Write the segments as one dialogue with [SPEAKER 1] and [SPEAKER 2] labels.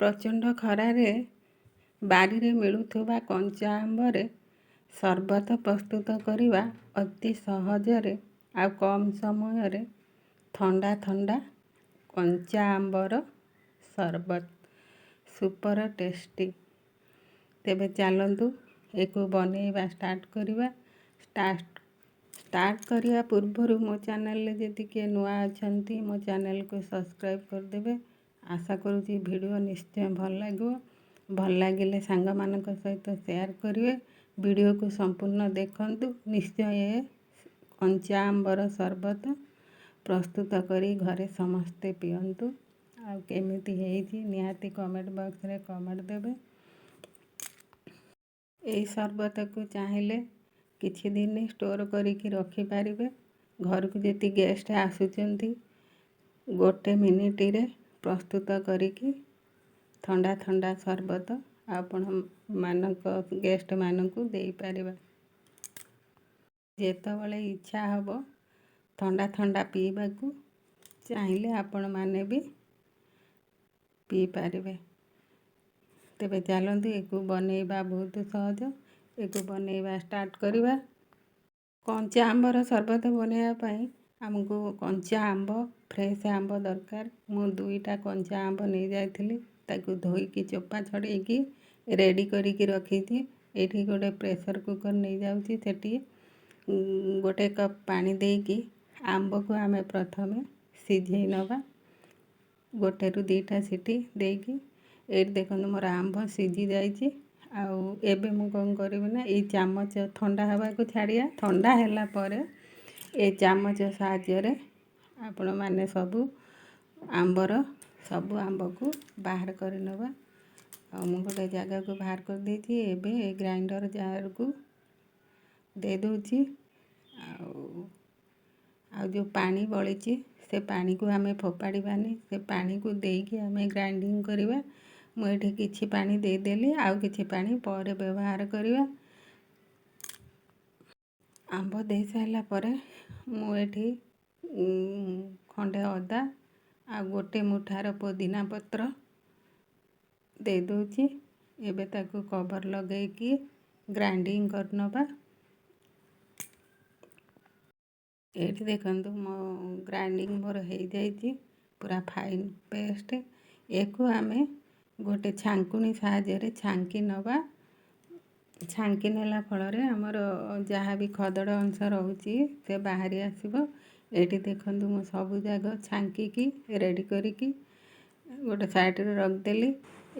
[SPEAKER 1] ପ୍ରଚଣ୍ଡ ଖରାରେ ବାରିରେ ମିଳୁଥିବା କଞ୍ଚା ଆମ୍ବରେ ସର୍ବତ ପ୍ରସ୍ତୁତ କରିବା ଅତି ସହଜରେ ଆଉ କମ୍ ସମୟରେ ଥଣ୍ଡା ଥଣ୍ଡା କଞ୍ଚା ଆମ୍ବର ସର୍ବତ ସୁପର ଟେଷ୍ଟି। ତେବେ ଚାଲନ୍ତୁ ଏକୁ ବନେଇବା ଷ୍ଟାର୍ଟ କରିବା। ଷ୍ଟାର୍ଟ କରିବା ପୂର୍ବରୁ ମୋ ଚ୍ୟାନେଲରେ ଯଦି କିଏ ନୂଆ ଅଛନ୍ତି ମୋ ଚ୍ୟାନେଲକୁ ସବସ୍କ୍ରାଇବ୍ କରିଦେବେ। ଆଶା କରୁଛି ଭିଡ଼ିଓ ନିଶ୍ଚୟ ଭଲ ଲାଗିବ। ଭଲ ଲାଗିଲେ ସାଙ୍ଗମାନଙ୍କ ସହିତ ସେୟାର କରିବେ। ଭିଡ଼ିଓକୁ ସମ୍ପୂର୍ଣ୍ଣ ଦେଖନ୍ତୁ। ନିଶ୍ଚୟ ଏ କଞ୍ଚା ଆମ୍ବର ସର୍ବତ ପ୍ରସ୍ତୁତ କରି ଘରେ ସମସ୍ତେ ପିଅନ୍ତୁ। ଆଉ କେମିତି ହେଇଛି ନିହାତି କମେଣ୍ଟ ବକ୍ସରେ କମେଣ୍ଟ ଦେବେ। ଏହି ସର୍ବତକୁ ଚାହିଁଲେ କିଛି ଦିନ ଷ୍ଟୋର କରିକି ରଖିପାରିବେ। ଘରକୁ ଯଦି ଗେଷ୍ଟ ଆସୁଛନ୍ତି 1 ମିନିଟରେ ପ୍ରସ୍ତୁତ କରିକି ଥଣ୍ଡା ଥଣ୍ଡା ସର୍ବତ ଆପଣମାନଙ୍କ ଗେଷ୍ଟମାନଙ୍କୁ ଦେଇପାରିବା। ଯେତେବେଳେ ଇଚ୍ଛା ହେବ ଥଣ୍ଡା ଥଣ୍ଡା ପିଇବାକୁ ଚାହିଁଲେ ଆପଣମାନେ ବି ପିଇପାରିବେ। ତେବେ ଚାଲନ୍ତୁ ଏକୁ ବନେଇବା ବହୁତ ସହଜ। ଏକୁ ବନେଇବା ଷ୍ଟାର୍ଟ କରିବା। କଞ୍ଚା ଆମ୍ବର ସର୍ବତ ବନେଇବା ପାଇଁ ଆମକୁ କଞ୍ଚା ଆମ୍ବ ଫ୍ରେଶ୍ ଆମ୍ବ ଦରକାର। ମୁଁ 2ଟା କଞ୍ଚା ଆମ୍ବ ନେଇଯାଇଥିଲି। ତାକୁ ଧୋଇକି ଚୋପା ଛଡ଼େଇକି ରେଡ଼ି କରିକି ରଖିଛି। ଏଇଠି ଗୋଟେ ପ୍ରେସର କୁକର ନେଇଯାଉଛି। ସେଠି 1 କପ୍ ପାଣି ଦେଇକି ଆମ୍ବକୁ ଆମେ ପ୍ରଥମେ ସିଝେଇ ନେବା। 1ରୁ 2ଟା ସିଟି ଦେଇକି ଏଇଠି ଦେଖନ୍ତୁ ମୋର ଆମ୍ବ ସିଝି ଯାଇଛି। ଆଉ ଏବେ ମୁଁ କ'ଣ କରିବି ନା ଏଇ ଚାମଚ ଥଣ୍ଡା ହେବାକୁ ଛାଡ଼ିବା। ଥଣ୍ଡା ହେଲା ପରେ ଏ ଚାମଚ ସାହାଯ୍ୟରେ ଆପଣମାନେ ସବୁ ଆମ୍ବକୁ ବାହାର କରିନେବା। ଆଉ ମୁଁ ଗୋଟେ ଜାଗାକୁ ବାହାର କରିଦେଇଛି। ଏବେ ଏ ଗ୍ରାଇଣ୍ଡର ଜାରକୁ ଦେଇଦେଉଛି। ଆଉ ଯେଉଁ ପାଣି ବଳିଛି ସେ ପାଣିକୁ ଆମେ ଫୋପାଡ଼ିବାନି। ସେ ପାଣିକୁ ଦେଇକି ଆମେ ଗ୍ରାଇଣ୍ଡିଙ୍ଗ କରିବା। ମୁଁ ଏଠି କିଛି ପାଣି ଦେଇଦେଲି। ଆଉ କିଛି ପାଣି ପରେ ବ୍ୟବହାର କରିବା। ଆମ୍ବ ଦେଇ ସାରିଲା ପରେ ମୁଁ ଏଠି ଖଣ୍ଡେ ଅଦା ଆଉ 1 ମୁଠାର ପୋଦିନା ପତ୍ର ଦେଇଦେଉଛି। ଏବେ ତାକୁ କଭର ଲଗେଇକି ଗ୍ରାଇଣ୍ଡିଙ୍ଗ କରିନେବା। ଏଇଠି ଦେଖନ୍ତୁ ମୋ ଗ୍ରାଇଣ୍ଡିଙ୍ଗ ମୋର ହେଇଯାଇଛି ପୁରା ଫାଇନ୍ ପେଷ୍ଟ। ଏକୁ ଆମେ ଗୋଟେ ଛାଙ୍କୁଣି ସାହାଯ୍ୟରେ ଛାଙ୍କି ନେବା। ଛାଙ୍କି ନେଲା ଫଳରେ ଆମର ଯାହା ବି ଖଦଡ଼ ଅଂଶ ରହୁଛି ସେ ବାହାରି ଆସିବ। ଏଇଠି ଦେଖନ୍ତୁ ମୁଁ ସବୁ ଯାକ ଛାଙ୍କିକି ରେଡ଼ି କରିକି ଗୋଟେ ସାଇଡ଼ରେ ରଖିଦେଲି।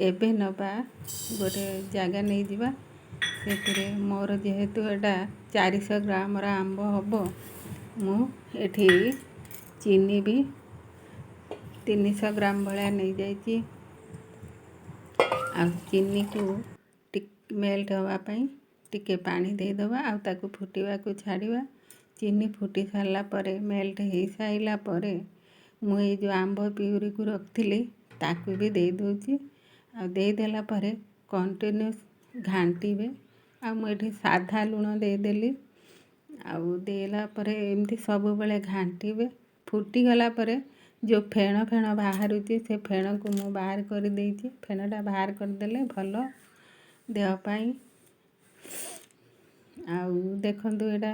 [SPEAKER 1] ଏବେ ନେବା ଗୋଟେ ଜାଗା ନେଇଯିବା। ସେଥିରେ ମୋର ଯେହେତୁ ଏଇଟା 400 ଗ୍ରାମର ଆମ୍ବ ହେବ ମୁଁ ଏଠି ଚିନି ବି 300 ଗ୍ରାମ ଭଳିଆ ନେଇଯାଇଛି। ଆଉ ଚିନିକୁ ମେଲ୍ଟ ହେବା ପାଇଁ ଟିକେ ପାଣି ଦେଇଦେବା। ଆଉ ତାକୁ ଫୁଟିବାକୁ ଛାଡ଼ିବା। ଚିନି ଫୁଟି ସାରିଲା ପରେ ମେଲ୍ଟ ହେଇସାରିଲା ପରେ ମୁଁ ଏଇ ଯେଉଁ ଆମ୍ବ ପିଉରିକୁ ରଖିଥିଲି ତାକୁ ବି ଦେଇଦେଉଛି। ଆଉ ଦେଇଦେଲା ପରେ କଣ୍ଟିନ୍ୟୁସ୍ ଘାଣ୍ଟିବେ। ଆଉ ମୁଁ ଏଠି ସାଧା ଲୁଣ ଦେଇଦେଲି। ଆଉ ଦେଲା ପରେ ଏମିତି ସବୁବେଳେ ଘାଣ୍ଟିବେ। ଫୁଟିଗଲା ପରେ ଯେଉଁ ଫେଣ ବାହାରୁଛି ସେ ଫେଣକୁ ମୁଁ ବାହାର କରିଦେଇଛି। ଫେଣଟା ବାହାର କରିଦେଲେ ଭଲ ଦେହ ପାଇଁ। ଆଉ ଦେଖନ୍ତୁ ଏଇଟା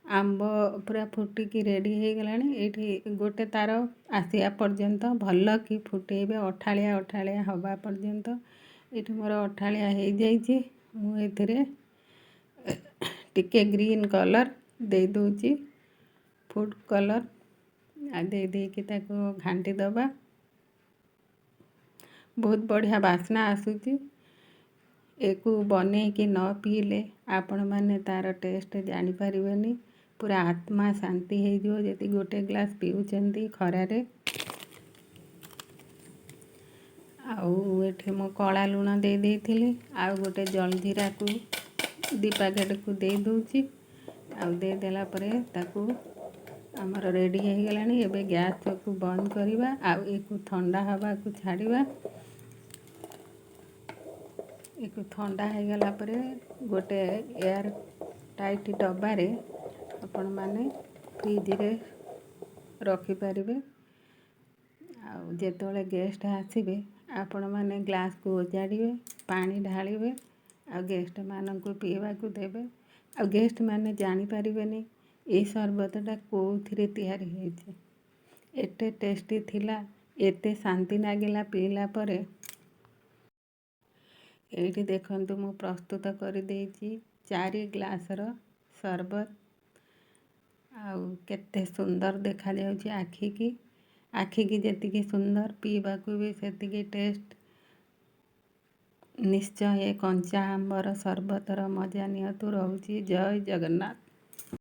[SPEAKER 1] ଆମ୍ବ ପୁରା ଫୁଟିକି ରେଡ଼ି ହେଇଗଲାଣି। ଏଇଠି ଗୋଟେ ତାର ଆସିବା ପର୍ଯ୍ୟନ୍ତ ଭଲ କି ଫୁଟେଇବେ ଅଠାଳିଆ ହେବା ପର୍ଯ୍ୟନ୍ତ। ଏଇଠି ମୋର ଅଠାଳିଆ ହେଇଯାଇଛି। ମୁଁ ଏଥିରେ ଟିକେ ଗ୍ରୀନ୍ କଲର୍ ଦେଇଦେଉଛି ଫୁଡ୍ କଲର୍। ଆଉ ଦେଇକି ତାକୁ ଘାଣ୍ଟି ଦେବା। ବହୁତ ବଢ଼ିଆ ବାସ୍ନା ଆସୁଛି। ଏକୁ ବନେଇକି ନ ପିଇଲେ ଆପଣମାନେ ତା'ର ଟେଷ୍ଟ ଜାଣିପାରିବେନି। ପୁରା ଆତ୍ମା ଶାନ୍ତି ହେଇଯିବ ଯଦି 1 ଗ୍ଲାସ୍ ପିଉଛନ୍ତି ଖରାରେ। ଆଉ ଏଠି ମୁଁ କଳା ଲୁଣ ଦେଇଥିଲି। ଆଉ ଗୋଟେ ଜଲଜିରାକୁ 2 ପ୍ୟାକେଟକୁ ଦେଇଦେଉଛି। ଆଉ ଦେଇଦେଲା ପରେ ତାକୁ ଆମର ରେଡ଼ି ହେଇଗଲାଣି। ଏବେ ଗ୍ୟାସକୁ ବନ୍ଦ କରିବା। ଆଉ ଏକୁ ଥଣ୍ଡା ହେବାକୁ ଛାଡ଼ିବା। ଏକୁ ଥଣ୍ଡା ହେଇଗଲା ପରେ ଗୋଟେ ଏୟାର ଟାଇଟ୍ ଡବାରେ ଆପଣମାନେ ଫ୍ରିଜରେ ରଖିପାରିବେ। ଆଉ ଯେତେବେଳେ ଗେଷ୍ଟ ଆସିବେ ଆପଣମାନେ ଗ୍ଲାସ୍କୁ ଓଜାଡ଼ିବେ, ପାଣି ଢାଳିବେ, ଆଉ ଗେଷ୍ଟମାନଙ୍କୁ ପିଇବାକୁ ଦେବେ। ଆଉ ଗେଷ୍ଟମାନେ ଜାଣିପାରିବେନି ଏଇ ସର୍ବତଟା କେଉଁଥିରେ ତିଆରି ହେଇଛି। ଏତେ ଟେଷ୍ଟି ଥିଲା, ଏତେ ଶାନ୍ତି ଲାଗିଲା ପିଇଲା ପରେ। ଏଇଠି ଦେଖନ୍ତୁ ମୁଁ ପ୍ରସ୍ତୁତ କରିଦେଇଛି 4 ଗ୍ଲାସର ସରବତ। ଆଉ କେତେ ସୁନ୍ଦର ଦେଖାଯାଉଛି ଆଖିକି। ଆଖିକି ଯେତିକି ସୁନ୍ଦର, ପିଇବାକୁ ବି ସେତିକି ଟେଷ୍ଟ। ନିଶ୍ଚୟ ଏ କଞ୍ଚା ଆମ୍ବର ସରବତର ମଜା ନିଅନ୍ତୁ। ରହୁଛି। ଜୟ ଜଗନ୍ନାଥ।